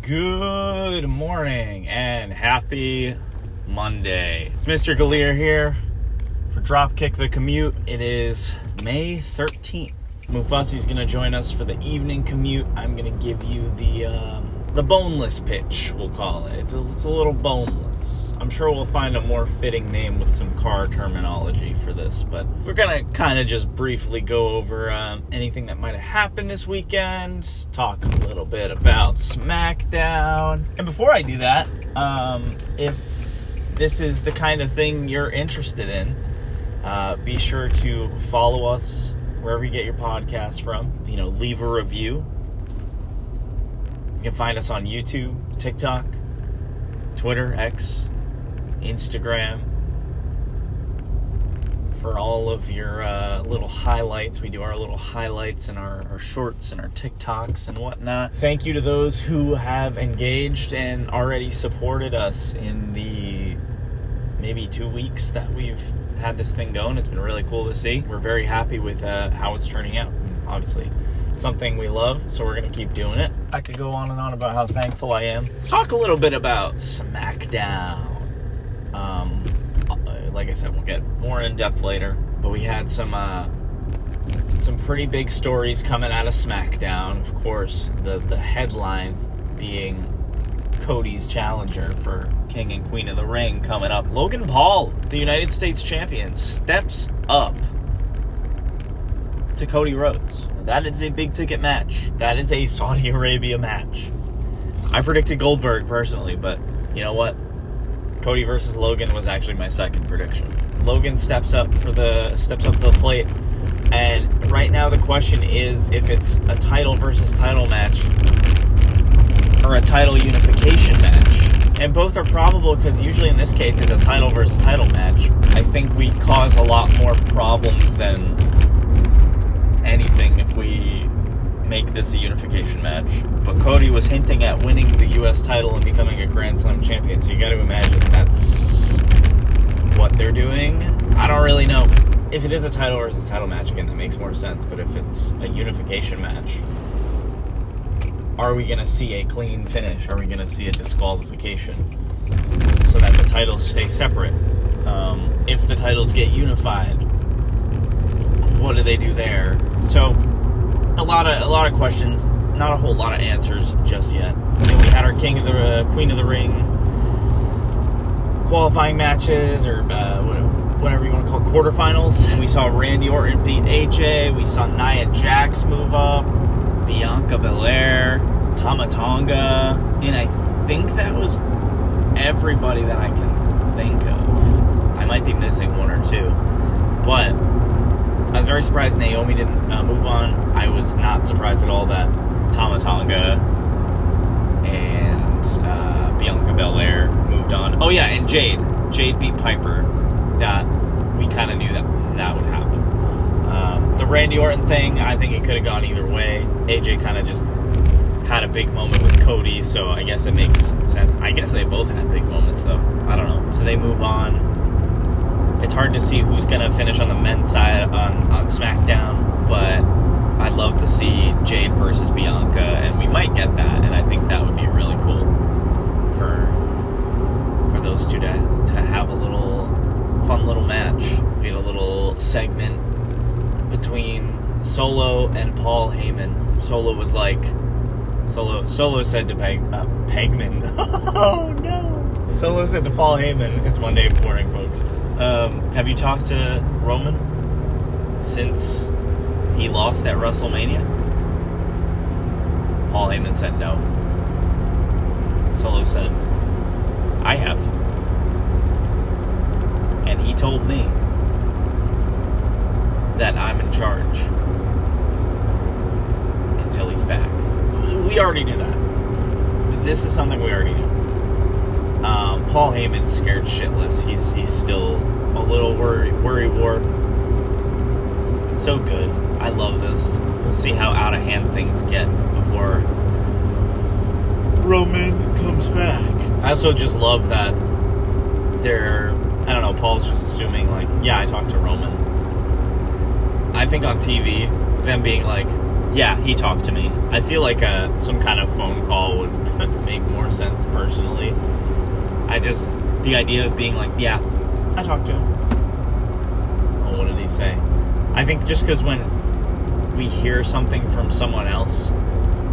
Good morning and happy Monday. It's MrGaleer here for Dropkick the Commute. It is May 13th. Mufussy's going to join us for the evening commute. I'm going to give you the boneless pitch, we'll call it. It's a little boneless. I'm sure we'll find a more fitting name with some car terminology for this, but we're going to kind of just briefly go over anything that might have happened this weekend, talk a little bit about SmackDown. And before I do that, if this is the kind of thing you're interested in, be sure to follow us wherever you get your podcasts from. Leave a review. You can find us on YouTube, TikTok, Twitter, X, Instagram. For all of your little highlights. We do our little highlights and our shorts and our TikToks and whatnot. Thank you to those who have engaged and already supported us in the maybe 2 weeks that we've had this thing going. It's been really cool to see. We're very happy with how it's turning out. Obviously, it's something we love, so we're going to keep doing it. I could go on and on about how thankful I am. Let's talk a little bit about SmackDown. Like I said, we'll get more in depth later, but we had some pretty big stories coming out of SmackDown. Of course, the headline being Cody's challenger for King and Queen of the Ring coming up. Logan Paul, the United States champion, steps up to Cody Rhodes. That is a big ticket match. That is a Saudi Arabia match. I predicted Goldberg personally, but you know what? Cody versus Logan was actually my second prediction. Logan steps up to the plate, and right now the question is if it's a title versus title match or a title unification match. And both are probable because usually in this case it's a title versus title match. I think we cause a lot more problems than anything if we make this a unification match. But Cody was hinting at winning the U.S. title and becoming a Grand Slam champion, so you got to imagine that's what they're doing. I don't really know. If it is a title versus title match, again, that makes more sense. But if it's a unification match, are we going to see a clean finish? Are we going to see a disqualification so that the titles stay separate? If the titles get unified, what do they do there? So a lot of questions, not a whole lot of answers just yet. I mean, we had our King of the Queen of the Ring qualifying matches, or whatever you want to call it, quarterfinals. And we saw Randy Orton beat AJ. We saw Nia Jax move up, Bianca Belair, Tama Tonga, and I think that was everybody that I can think of. I might be missing one or two, but I was very surprised Naomi didn't move on. I was not surprised at all that Tama Tonga and Bianca Belair moved on. Oh yeah, and Jade beat Piper. That we kind of knew that would happen. The Randy Orton thing, I think it could have gone either way. AJ kind of just had a big moment with Cody, so I guess it makes sense. I guess they both had big moments, though. I don't know. So they move on. It's hard to see who's going to finish on the men's side on SmackDown, but I'd love to see Jade versus Bianca, and we might get that, and I think that would be really cool for those two to have a little fun little match. We had a little segment between Solo and Paul Heyman. Solo was like, Solo said to Pegman, oh no! Solo said to Paul Heyman, it's Monday morning, folks. Have you talked to Roman since he lost at WrestleMania? Paul Heyman said no. Solo said, I have. And he told me that I'm in charge until he's back. We already knew that. This is something we already knew. Paul Heyman's scared shitless. He's still a little worrywart. So good. I love this. We'll see how out of hand things get before Roman comes back. I also just love that I don't know, Paul's just assuming, like, yeah, I talked to Roman. I think on TV, them being like, yeah, he talked to me. I feel like some kind of phone call would make personally. The idea of being like, yeah, I talked to him. Well, what did he say? I think just because when we hear something from someone else,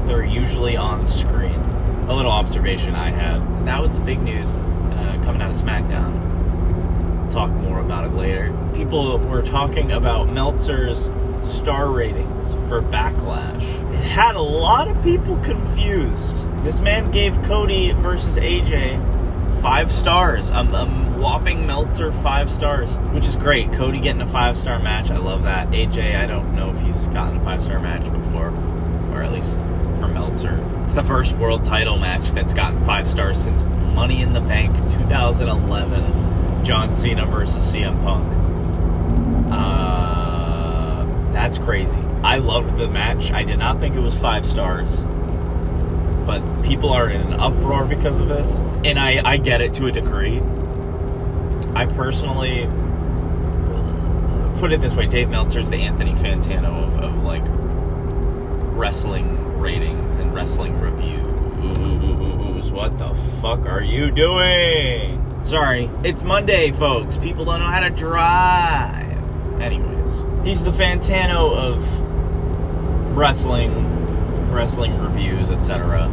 they're usually on screen. A little observation I had. That was the big news coming out of SmackDown. We'll talk more about it later. People were talking about Meltzer's star ratings for Backlash. It had a lot of people confused. This man gave Cody versus AJ 5 stars. A whopping Meltzer 5 stars, which is great. Cody getting a 5-star match, I love that. AJ, I don't know if he's gotten a 5-star match before, or at least for Meltzer. It's the first world title match that's gotten 5 stars since Money in the Bank 2011, John Cena versus CM Punk. That's crazy. I loved the match. I did not think it was 5 stars. But people are in an uproar because of this. And I get it to a degree. I personally put it this way. Dave Meltzer's the Anthony Fantano of like wrestling ratings and wrestling reviews. What the fuck are you doing? Sorry. It's Monday, folks. People don't know how to drive. Anyways. He's the Fantano of wrestling reviews, etc.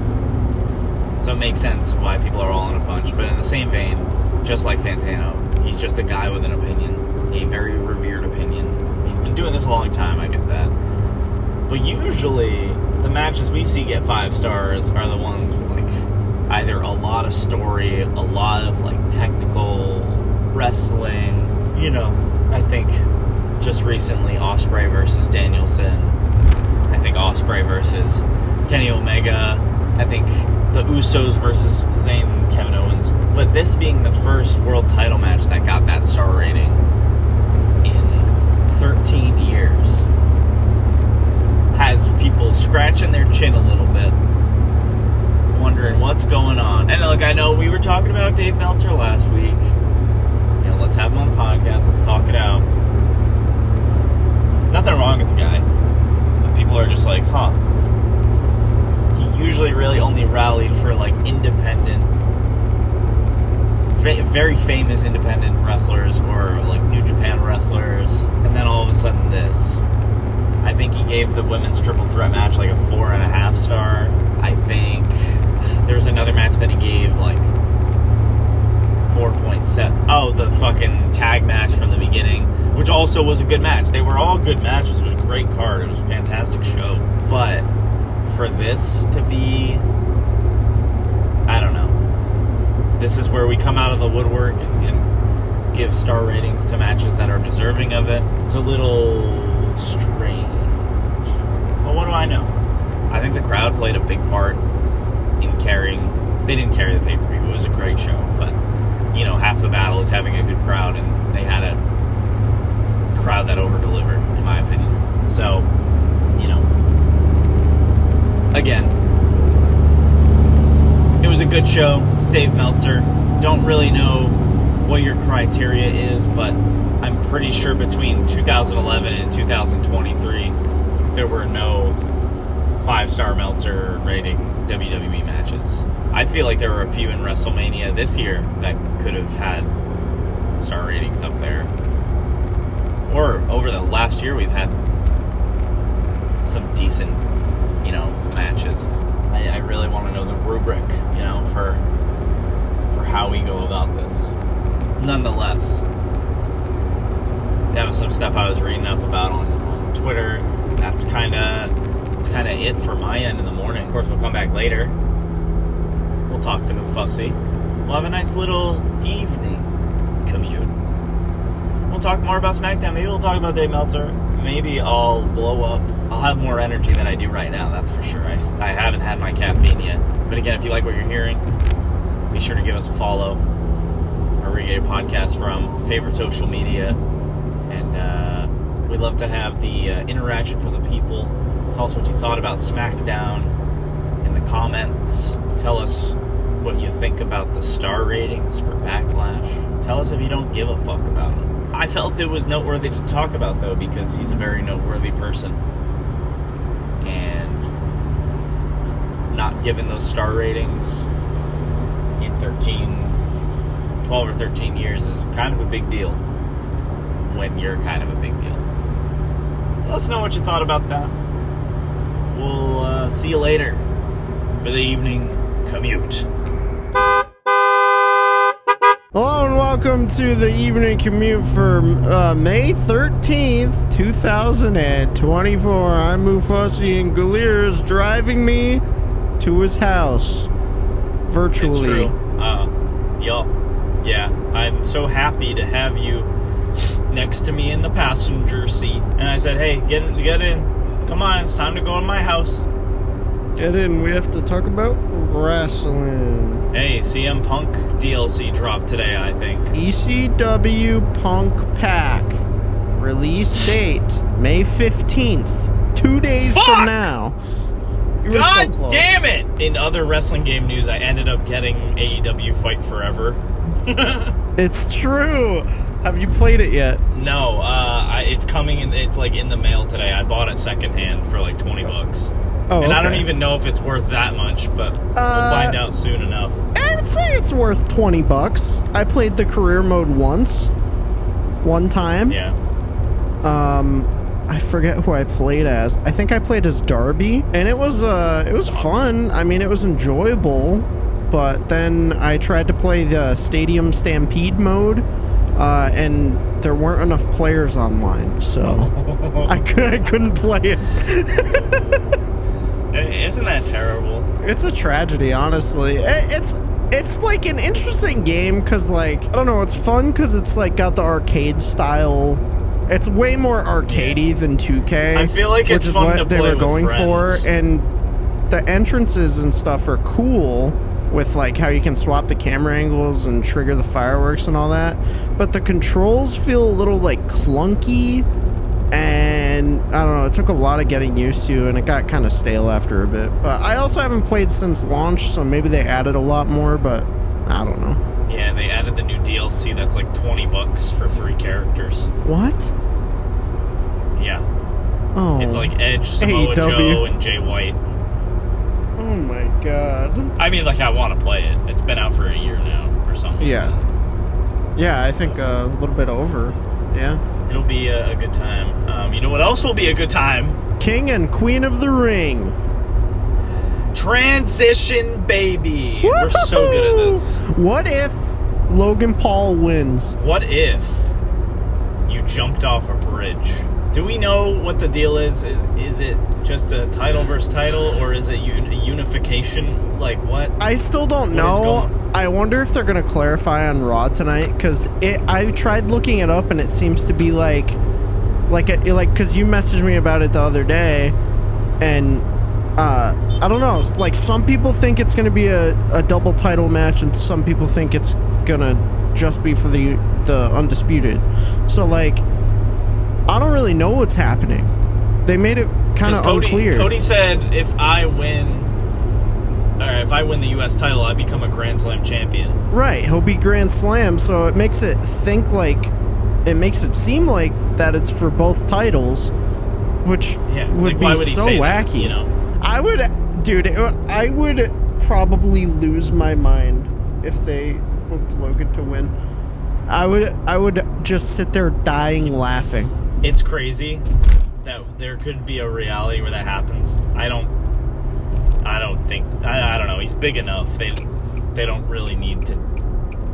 So it makes sense why people are all in a bunch. But in the same vein, just like Fantano, he's just a guy with an opinion, a very revered opinion. He's been doing this a long time, I get that. But usually, the matches we see get 5 stars are the ones with like either a lot of story, a lot of like technical wrestling. You know, I think just recently Ospreay versus Danielson. I think Ospreay versus Kenny Omega. I think the Usos versus Zayn and Kevin Owens. But this being the first world title match that got that star rating in 13 years has people scratching their chin a little bit, wondering what's going on. And look, I know we were talking about Dave Meltzer last week. You know, let's have him on the podcast. Let's talk it out. Nothing wrong with the guy. But people are just like, huh. He usually really only rallied for like independent, very famous independent wrestlers or like New Japan wrestlers. And then all of a sudden this. I think he gave the women's triple threat match like a 4.5 star. I think there's another match that he gave like 4.7. Oh, the fucking tag match from the beginning, which also was a good match. They were all good matches. It was a great card. It was a fantastic show. But for this to be, I don't know. This is where we come out of the woodwork and give star ratings to matches that are deserving of it. It's a little strange. But what do I know? I think the crowd played a big part in carrying. They didn't carry the pay-per-view. It was a great show, but you know, half the battle is having a good crowd, and they had a crowd that over-delivered, in my opinion. So, you know, again, it was a good show. Dave Meltzer. Don't really know what your criteria is, but I'm pretty sure between 2011 and 2023, there were no 5-star Meltzer rating WWE matches. I feel like there were a few in WrestleMania this year that could have had star ratings up there. Or over the last year, we've had some decent, you know, matches. I really want to know the rubric, you know, for how we go about this. Nonetheless, that was some stuff I was reading up about on Twitter. That's kind of it for my end in the morning. Of course, we'll come back later. We'll talk to Mufussy. We'll have a nice little evening commute. We'll talk more about SmackDown. Maybe we'll talk about Dave Meltzer. Maybe I'll blow up. I'll have more energy than I do right now, that's for sure. I haven't had my caffeine yet. But again, if you like what you're hearing, be sure to give us a follow. Wherever you get your podcast from, favorite social media. And we'd love to have the interaction from the people. Tell us what you thought about SmackDown in the comments. Tell us what you think about the star ratings for Backlash. Tell us if you don't give a fuck about them. I felt it was noteworthy to talk about, though, because he's a very noteworthy person. And not given those star ratings in 12 or 13 years is kind of a big deal when you're kind of a big deal. So let us know what you thought about that. We'll see you later for the evening commute. Hello and welcome to the evening commute for May 13th, 2024. I'm Mufussy and Galeer is driving me to his house virtually. It's true. Yeah, I'm so happy to have you next to me in the passenger seat. And I said, hey, get in. Come on, it's time to go to my house. Get in. We have to talk about wrestling. Hey, CM Punk DLC dropped today, I think. ECW Punk Pack. Release date, May 15th. 2 days from now. God so damn it! In other wrestling game news, I ended up getting AEW Fight Forever. It's true. Have you played it yet? No, it's coming in. It's like in the mail today. I bought it secondhand for like $20. Oh, and okay. I don't even know if it's worth that much, but we'll find out soon enough. I would say it's worth $20. I played the career mode one time. Yeah. I forget who I played as. I think I played as Darby, and it was fun. I mean, it was enjoyable. But then I tried to play the Stadium Stampede mode, and there weren't enough players online, so I couldn't play it. Isn't that terrible? It's a tragedy, honestly. It's like an interesting game because, like, I don't know, it's fun because it's like got the arcade style. It's way more arcadey than 2K. I feel like it's fun to play with friends. Which is what they were going for, and the entrances and stuff are cool. With like how you can swap the camera angles and trigger the fireworks and all that, but the controls feel a little like clunky, and I don't know, it took a lot of getting used to, and it got kind of stale after a bit. But I also haven't played since launch, so maybe they added a lot more, but I don't know. Yeah, they added the new DLC that's like $20 for 3 characters. What? Yeah. Oh. It's like Edge, Samoa Joe, and Jay White. Oh my god. I mean, like, I want to play it. It's been out for a year now, or something. Yeah. Yeah, I think a little bit over. Yeah. It'll be a good time. You know what else will be a good time? King and Queen of the Ring. Transition, baby. Woo-hoo! We're so good at this. What if Logan Paul wins? What if you jumped off a bridge? Do we know what the deal is? Is it just a title versus title, or is it unification? Like, what? I still don't know. I wonder if they're going to clarify on Raw tonight, because I tried looking it up, and it seems to be like, because you messaged me about it the other day, and I don't know. Like, some people think it's going to be a double title match, and some people think it's going to just be for the Undisputed. So, like, I don't really know what's happening. They made it kind of unclear. Cody said if I win the U.S. title, I become a Grand Slam champion. Right, he'll be Grand Slam, so it makes it seem like that it's for both titles, which would be so wacky. That, you know? I would probably lose my mind if they booked Logan to win. I would just sit there dying laughing. It's crazy that there could be a reality where that happens. I don't know. He's big enough. They don't really need to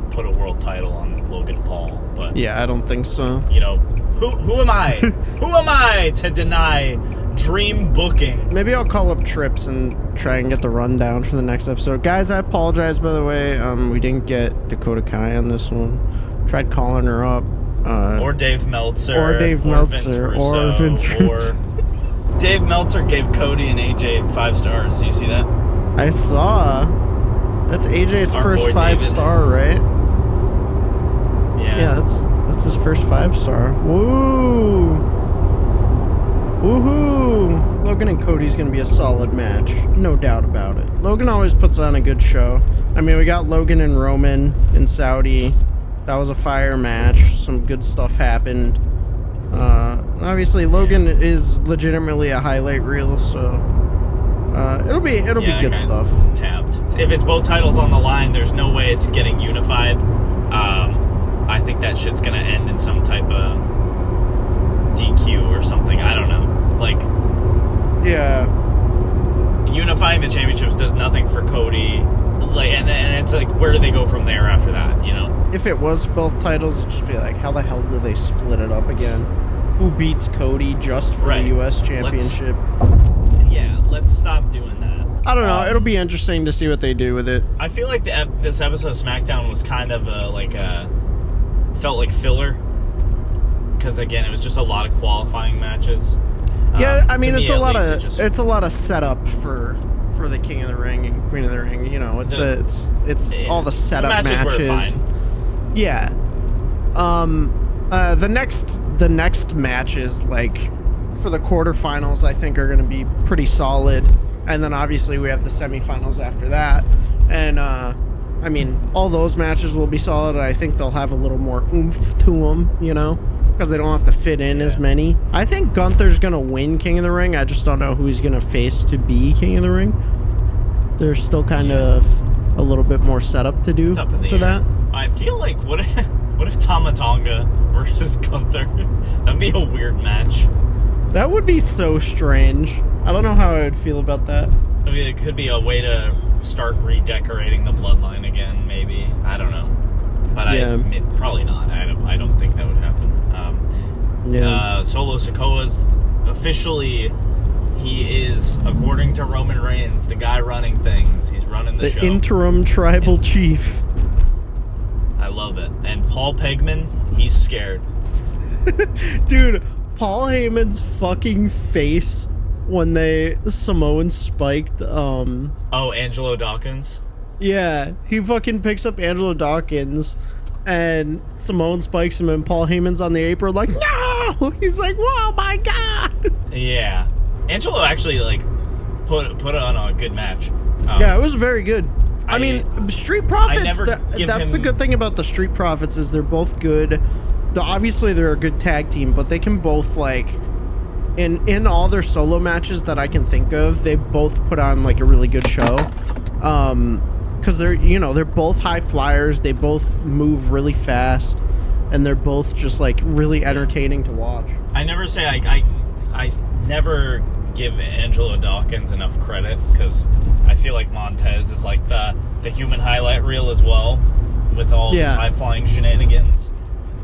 put a world title on Logan Paul. But yeah, I don't think so. You know, who am I? Who am I to deny dream booking? Maybe I'll call up Trips and try and get the rundown for the next episode. Guys, I apologize, by the way. We didn't get Dakota Kai on this one. Tried calling her up. Or Dave Meltzer. Or Vince Russo. Dave Meltzer gave Cody and AJ 5 stars. Do you see that? I saw. That's AJ's first 5-star, right? Yeah, that's his first 5-star. Woo! Woohoo! Logan and Cody's gonna be a solid match, no doubt about it. Logan always puts on a good show. I mean, we got Logan and Roman in Saudi. That was a fire match. Some good stuff happened. Obviously, Logan is legitimately a highlight reel, so it'll be good stuff. Tapped. it's both titles on the line, there's no way it's getting unified. I think that shit's gonna end in some type of DQ or something. I don't know. Like, yeah, unifying the championships does nothing for Cody. Like, and it's like, where do they go from there after that? You know, if it was both titles, it'd just be like, how the hell do they split it up again? Who beats Cody just for the U.S. Championship? Let's stop doing that. I don't know. It'll be interesting to see what they do with it. I feel like this episode of SmackDown was kind of felt like filler, because again, it was just a lot of qualifying matches. Yeah, I mean, it's a lot of setup for the King of the Ring and Queen of the Ring. You know, it's all the setup matches. Were fine. Yeah. The next matches, like for the quarterfinals, I think are going to be pretty solid, and then obviously we have the semifinals after that, and I mean, all those matches will be solid. I think they'll have a little more oomph to them, you know, because they don't have to fit in as many. I think Gunther's going to win King of the Ring. I just don't know who he's going to face to be King of the Ring. There's still kind of a little bit more setup to do for that. I feel like, what if Tama Tonga versus Gunther? That'd be a weird match. That would be so strange. I don't know how I would feel about that. I mean, it could be a way to start redecorating the bloodline again, maybe. I don't know. But probably not. I don't think that would happen. Solo Sikoa's officially, he is, according to Roman Reigns, the guy running things. He's running the show. The interim tribal chief. I love it. And Paul Pegman, he's scared. Dude, Paul Heyman's fucking face when they Samoan spiked Angelo Dawkins? Yeah, he fucking picks up Angelo Dawkins and Samoan spikes him, and Paul Heyman's on the apron like, no! He's like, whoa, my God! Yeah. Angelo actually, like, put on a good match. Yeah, it was very good. I mean, Street Profits, that's the good thing about the Street Profits, is they're both good. Obviously, they're a good tag team, but they can both, like, in all their solo matches that I can think of, they both put on, like, a really good show. Because they're both high flyers, they both move really fast, and they're both just, like, really entertaining to watch. I never say I never give Angelo Dawkins enough credit, because I feel like Montez is like the human highlight reel as well, with all his high-flying shenanigans.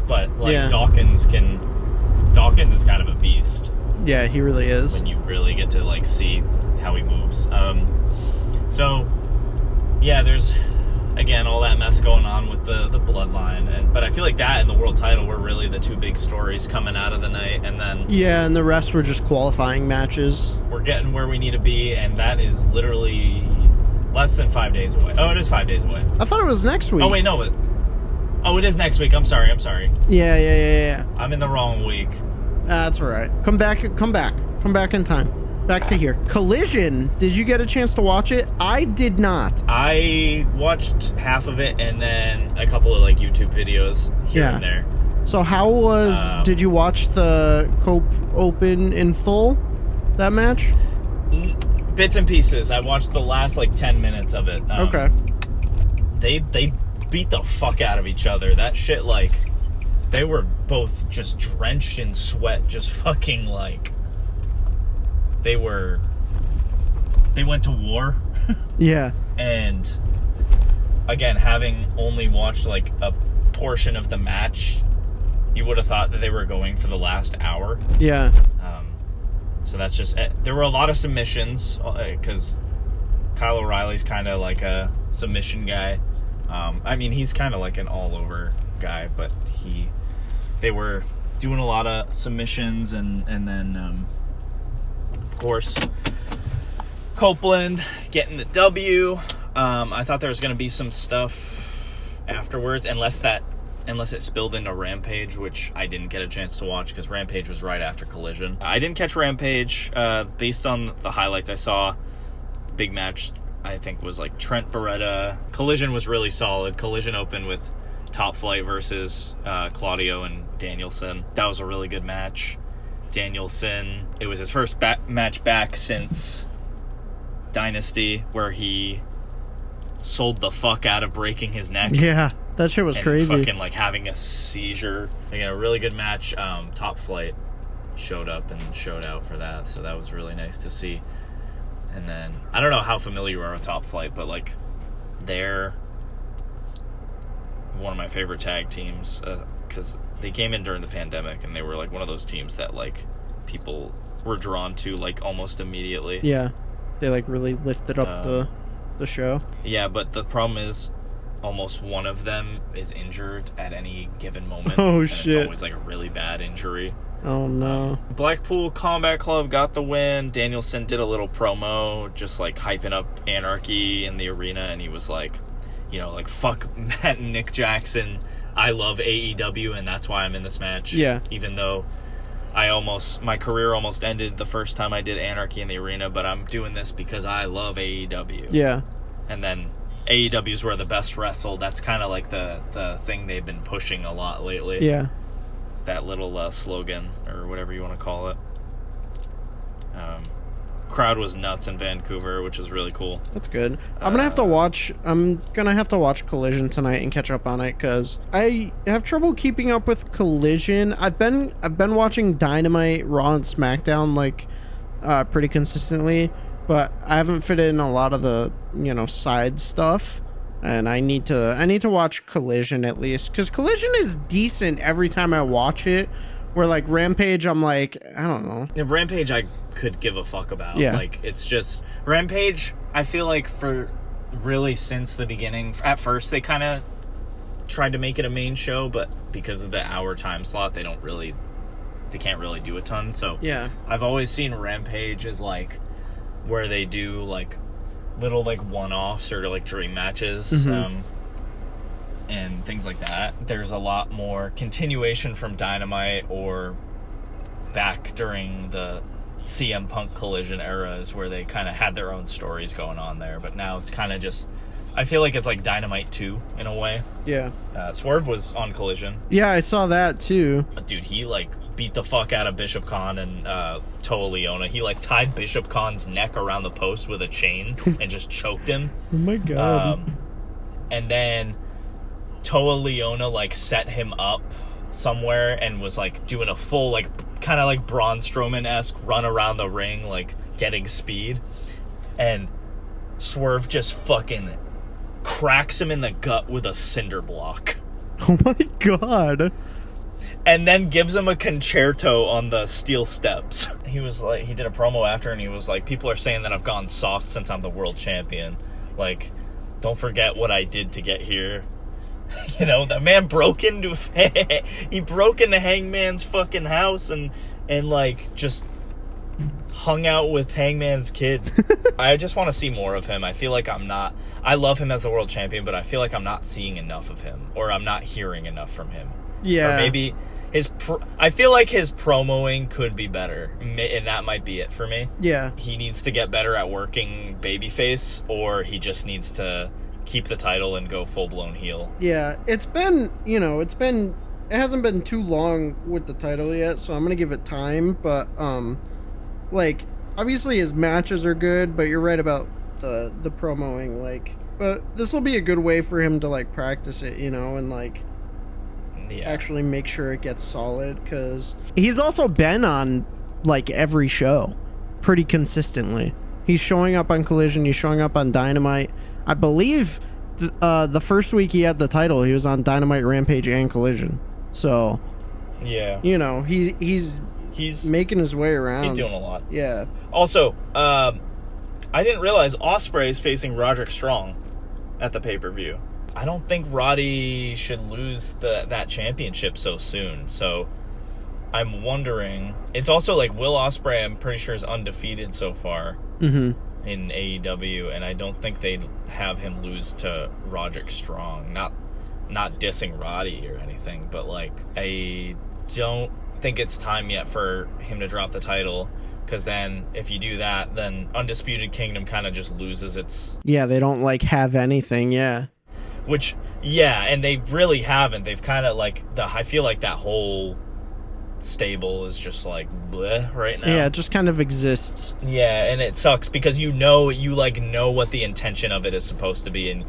But, like, Dawkins is kind of a beast. Yeah, he really is. When you really get to, like, see how he moves. So, yeah, there's, again, all that mess going on with the bloodline. But I feel like that and the world title were really the two big stories coming out of the night. And then... Yeah, and the rest were just qualifying matches. We're getting where we need to be, and that is literally less than 5 days away. Oh, it is 5 days away. I thought it was next week. Oh, wait, no. It is next week. I'm sorry. Yeah. I'm in the wrong week. That's all right. Come back in time. Back to here. Collision. Did you get a chance to watch it? I did not. I watched half of it and then a couple of, like, YouTube videos here and there. So how was... did you watch the Cope Open in full? That match? Bits and pieces. I watched the last, like, 10 minutes of it. Okay. They beat the fuck out of each other. That shit, like... They were both just drenched in sweat, just fucking, like... They went to war. Yeah. And, again, having only watched, like, a portion of the match, you would have thought that they were going for the last hour. Yeah. So that's just... There were a lot of submissions, because Kyle O'Reilly's kind of like a submission guy. I mean, he's kind of like an all-over guy, but they were doing a lot of submissions, and then, of course, Copeland getting the W. I thought there was going to be some stuff afterwards, unless it spilled into Rampage, which I didn't get a chance to watch because Rampage was right after Collision. I didn't catch Rampage. Based on the highlights I saw, big match, I think, was like Trent Beretta. Collision was really solid. Collision opened with Top Flight versus Claudio and Danielson. That was a really good match. Danielson, it was his first match back since Dynasty, where he sold the fuck out of breaking his neck. Yeah, that shit was and crazy. Fucking like having a seizure. Again, a really good match. Top Flight showed up and showed out for that, so that was really nice to see. And then I don't know how familiar you are with Top Flight, but like they're one of my favorite tag teams because they came in during the pandemic and they were like one of those teams that like people were drawn to like almost immediately. Yeah, they like really lifted up the show. Yeah, but the problem is almost one of them is injured at any given moment. Oh, and shit. It's always like a really bad injury. Oh, no. Blackpool Combat Club got the win. Danielson did a little promo, just like hyping up Anarchy in the arena, and he was like, you know, like, fuck Matt and Nick Jackson. I love AEW, and that's why I'm in this match. Yeah. Even though my career almost ended the first time I did Anarchy in the arena, but I'm doing this because I love AEW. Yeah. And then AEW's where the best wrestle. That's kind of like the thing they've been pushing a lot lately. Yeah. That little slogan, or whatever you want to call it. Crowd was nuts in Vancouver, which is really cool. That's good. I'm gonna have to watch Collision tonight and catch up on it because I have trouble keeping up with Collision. I've been watching Dynamite, Raw, and SmackDown like pretty consistently, but I haven't fit in a lot of the side stuff. And I need to watch Collision at least, because Collision is decent every time I watch it. Where like Rampage, I'm like, I don't know. Yeah, Rampage, I could give a fuck about. Yeah. Like, it's just Rampage. I feel like for really since the beginning, at first they kind of tried to make it a main show, but because of the hour time slot, they can't really do a ton. So Yeah. I've always seen Rampage as like where they do like little like one-offs or like dream matches. And things like that. There's a lot more continuation from Dynamite or back during the CM Punk Collision eras where they kind of had their own stories going on there. But now it's kind of just, I feel like it's like Dynamite 2 in a way. Yeah. Swerve was on Collision. Yeah, I saw that too. Dude, he like beat the fuck out of Bishop Khan and Toa Leona. He like tied Bishop Khan's neck around the post with a chain and just choked him. Oh my god. And then Toa Leona like set him up somewhere and was like doing a full like kind of like Braun Strowman-esque run around the ring, like getting speed, and Swerve just fucking cracks him in the gut with a cinder block. Oh my god. And then gives him a concerto on the steel steps. He was like, he did a promo after and he was like, people are saying that I've gone soft since I'm the world champion. Like, don't forget what I did to get here. The man broke into Hangman's fucking house and like just hung out with Hangman's kid. I just want to see more of him. I feel like I love him as the world champion, but I feel like I'm not seeing enough of him, or I'm not hearing enough from him. Yeah. Or maybe I feel like his promoing could be better, and that might be it for me. Yeah. He needs to get better at working babyface, or he just needs to keep the title and go full-blown heel. Yeah, it hasn't been too long with the title yet, so I'm gonna give it time, but like obviously his matches are good, but you're right about the promoing, like, but this will be a good way for him to like practice it, and like actually make sure it gets solid, because he's also been on like every show pretty consistently. He's showing up on Collision, he's showing up on Dynamite. I believe the first week he had the title, he was on Dynamite, Rampage, and Collision. So, yeah, he's making his way around. He's doing a lot. Yeah. Also, I didn't realize Ospreay is facing Roderick Strong at the pay-per-view. I don't think Roddy should lose that championship so soon. So, I'm wondering. It's also like Will Ospreay, I'm pretty sure, is undefeated so far. In AEW, and I don't think they'd have him lose to Roderick Strong. Not dissing Roddy or anything, but like I don't think it's time yet for him to drop the title, because then if you do that, then Undisputed Kingdom kind of just loses its... Yeah, they don't like have anything, yeah. Which, yeah, and they really haven't. They've kind of like I feel like that whole stable is just like bleh right now. Yeah, it just kind of exists. Yeah, and it sucks because you know what the intention of it is supposed to be, and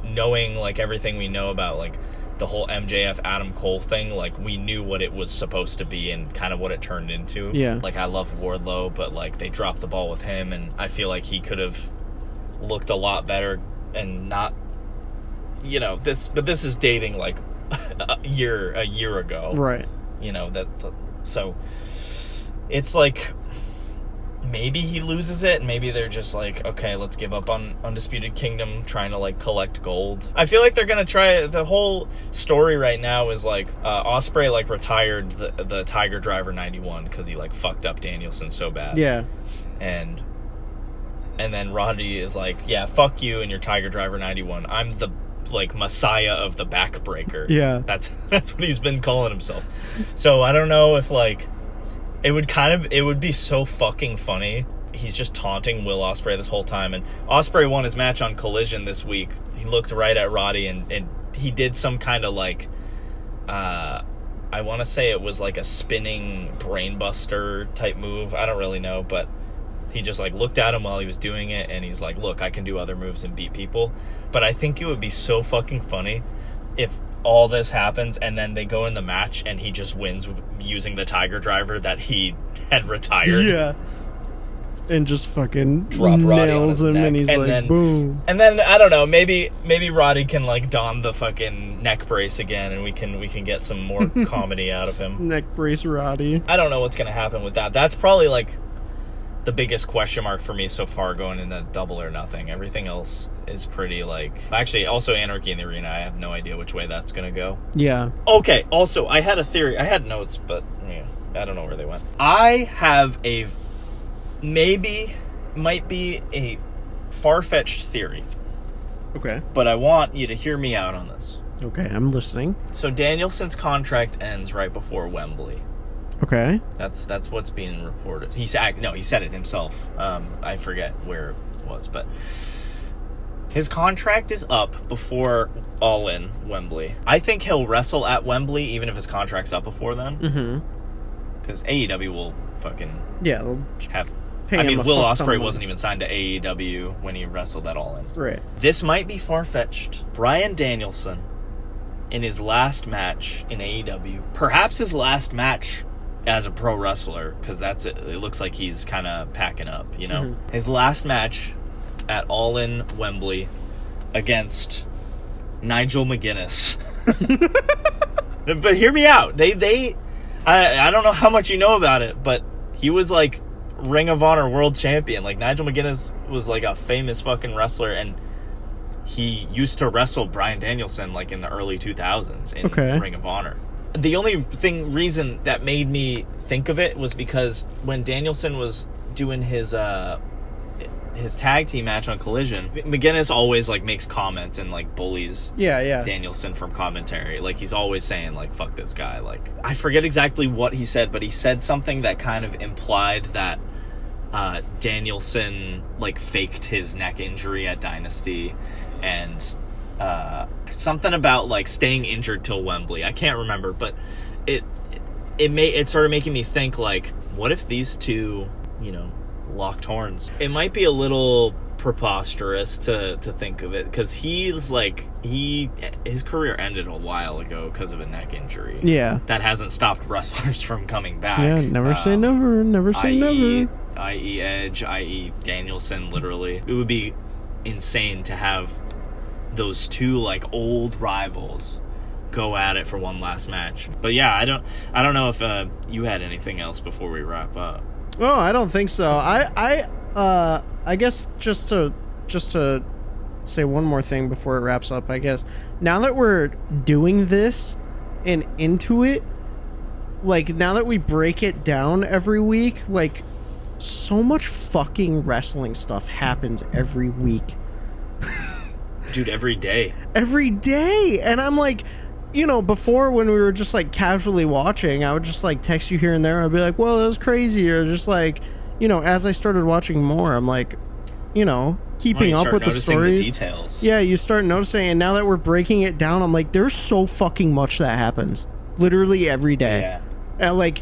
knowing like everything we know about like the whole MJF Adam Cole thing, like we knew what it was supposed to be and kind of what it turned into. Yeah. Like I love Wardlow, but like they dropped the ball with him, and I feel like he could have looked a lot better and not, but this is dating like a year ago. Right. So it's like maybe he loses it, and maybe they're just like, okay, let's give up on Undisputed Kingdom trying to like collect gold. I feel like they're gonna try. The whole story right now is like Ospreay like retired the Tiger Driver 91 because he like fucked up Danielson so bad. Yeah. And then Roddy is like, yeah, fuck you and your Tiger Driver 91. I'm the like messiah of the backbreaker. Yeah. That's what he's been calling himself. So I don't know if like it would be so fucking funny. He's just taunting Will Ospreay this whole time, and Ospreay won his match on Collision this week. He looked right at Roddy and he did some kind of like I want to say it was like a spinning brainbuster type move. I don't really know, but he just like looked at him while he was doing it, and he's like, look, I can do other moves and beat people. But I think it would be so fucking funny if all this happens and then they go in the match and he just wins using the Tiger Driver that he had retired. Yeah. And just fucking drop Roddy nails him, and he's like, then, boom. And then I don't know, maybe Roddy can like don the fucking neck brace again, and we can get some more comedy out of him. Neck brace Roddy. I don't know what's gonna happen with that. That's probably like the biggest question mark for me so far going into Double or Nothing. Everything else is pretty like... Actually, also Anarchy in the Arena. I have no idea which way that's going to go. Yeah. Okay, also, I had a theory. I had notes, but I don't know where they went. I have a... might be a far-fetched theory. Okay. But I want you to hear me out on this. Okay, I'm listening. So Danielson's contract ends right before Wembley. Okay. That's what's being reported. He said it himself. I forget where it was, but his contract is up before All In Wembley. I think he'll wrestle at Wembley even if his contract's up before then. Mm-hmm. Because AEW will fucking they'll have. Pay him Will Ospreay wasn't even signed to AEW when he wrestled at All In. Right. This might be far-fetched. Bryan Danielson in his last match in AEW, perhaps his last match as a pro wrestler, because that's it. It looks like he's kind of packing up, Mm-hmm. His last match at All In Wembley against Nigel McGuinness. But hear me out. I don't know how much you know about it, but he was like Ring of Honor world champion. Like Nigel McGuinness was like a famous fucking wrestler, and he used to wrestle Bryan Danielson like in the early 2000s in Ring of Honor. The only reason that made me think of it was because when Danielson was doing his tag team match on Collision, McGuinness always like makes comments and like bullies Danielson from commentary. Like he's always saying like, fuck this guy. Like I forget exactly what he said, but he said something that kind of implied that Danielson like faked his neck injury at Dynasty, and something about like staying injured till Wembley. I can't remember, but it started making me think like, what if these two, locked horns? It might be a little preposterous to think of it, because he's like his career ended a while ago because of a neck injury. Yeah, that hasn't stopped wrestlers from coming back. Yeah, never say never. Never say never. I.e. Edge, i.e. Danielson. Literally, it would be insane to have those two like old rivals go at it for one last match. But yeah, I don't know if you had anything else before we wrap up. Oh, I don't think so. I guess just to say one more thing before it wraps up, I guess now that we're doing this and into it, like now that we break it down every week, like so much fucking wrestling stuff happens every week. Dude, every day. And I'm like, before when we were just like casually watching, I would just like text you here and there. I'd be like, well, that was crazy. Or just like, as I started watching more, I'm like, keeping up with the stories. The details. Yeah, you start noticing. And now that we're breaking it down, I'm like, there's so fucking much that happens literally every day. Yeah. And like,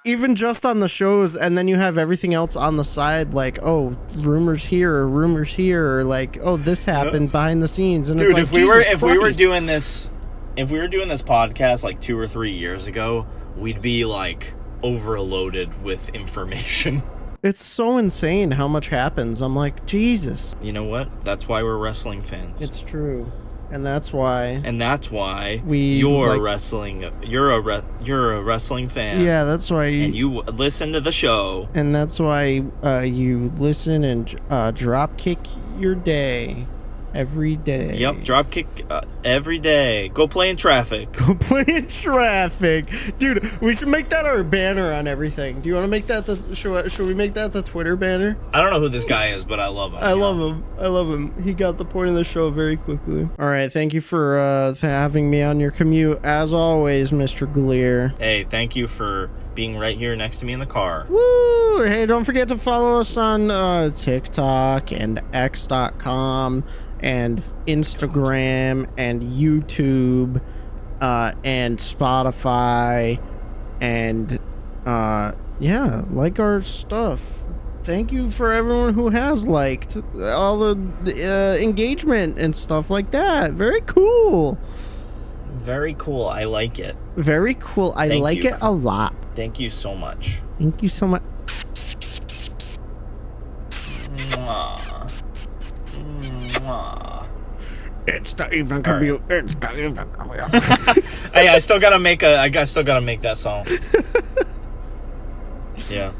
even just on the shows, and then you have everything else on the side, like, oh, rumors here, or rumors here, or like, oh, this happened behind the scenes, and dude, it's like, if we were doing this podcast like 2 or 3 years ago, we'd be like overloaded with information. It's so insane how much happens. I'm like, Jesus. You know what? That's why we're wrestling fans. It's true. And that's why you're wrestling. You're a wrestling fan. Yeah, that's why. And you listen to the show. And that's why you listen and Dropkick your day every day. Yep, Dropkick every day. Go play in traffic. Go play in traffic, dude. We should make that our banner on everything. Do you want to make that should we make that the Twitter banner? I don't know who this guy is, but I love him. I love him. He got the point of the show very quickly. All right, thank you for having me on your commute as always, MrGaleer. Hey, thank you for being right here next to me in the car. Woo! Hey, don't forget to follow us on TikTok and X.com and Instagram and YouTube and Spotify and yeah, like our stuff. Thank you for everyone who has liked all the engagement and stuff like that. Very cool. Very cool. I like it. Very cool. I like it a lot. Thank you so much. Thank you so much. It's the evening commute. Right. It's the evening commute. Hey, I still gotta make that song. Yeah.